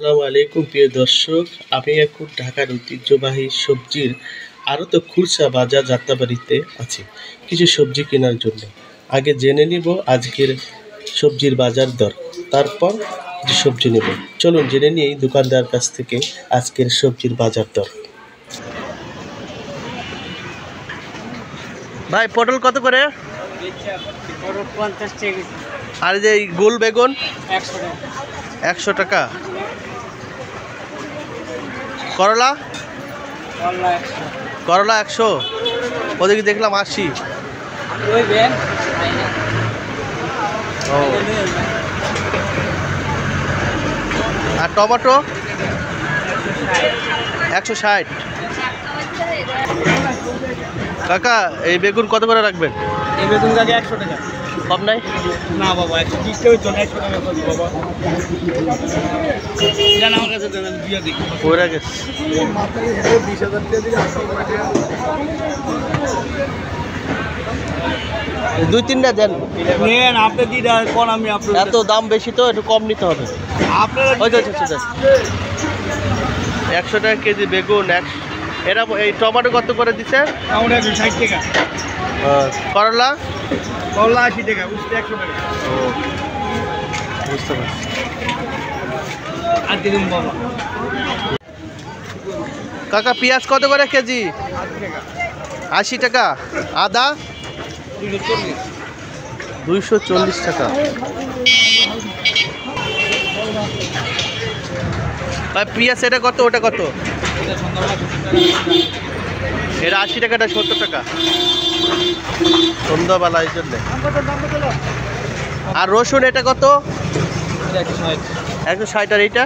আসসালামু আলাইকুম প্রিয় দর্শক, আমি এখন ঢাকার ঐতিহ্যবাহী সবজির আড়ত খুরসা বাজার যাত্রাবাড়িতে আছি কিছু সবজি কেনার জন্য। আগে জেনে নিব আজকের সবজির বাজার দর, তারপর যে সবজি নেব। চলুন জেনে নিই দোকানদার কাছ থেকে আজকের সবজির বাজার দর। ভাই পটল কত করে? আর যে গোল বেগুন 100 টাকা। করলা করলা 100, ওদিকে দেখলাম 80। আর টমেটো 160। কাকা এই বেগুন কত করে রাখবেন? এই বেগুন কাকে 100 টাকা। কম নাই? না বাবা 120 টাকা জন্য 100 টাকা করবো বাবা। জান আমার কাছে দেন, আমি দিয়ে দেখি পড়ে গেছে। 20,000 টাকা দিলে 2-3টা দেন। নেন আপনি দিদা কোন আমি আপনার এত দাম বেশি তো একটু কম নিতে হবে। আপনারা ওই তো 100 টাকা কেজি বেগুন। এরা এই টমেটো কত করে দিচ্ছে? আমরা 160 টাকা। করলা করলা 80 টাকা, উস্তে 100 টাকা। ও বুঝতে পারছি। আর দিন বাবা। কাকা পেঁয়াজ কত করে কেজি? 80 টাকা। আদা 240 টাকা। ভাই পেঁয়াজ এটা কত, ওটা কত? এটা 80 টাকাটা 70 টাকা সন্ধ্যাবেলা এই জন্যে। আর রসুন এটা কত? 160। 160। আর এইটা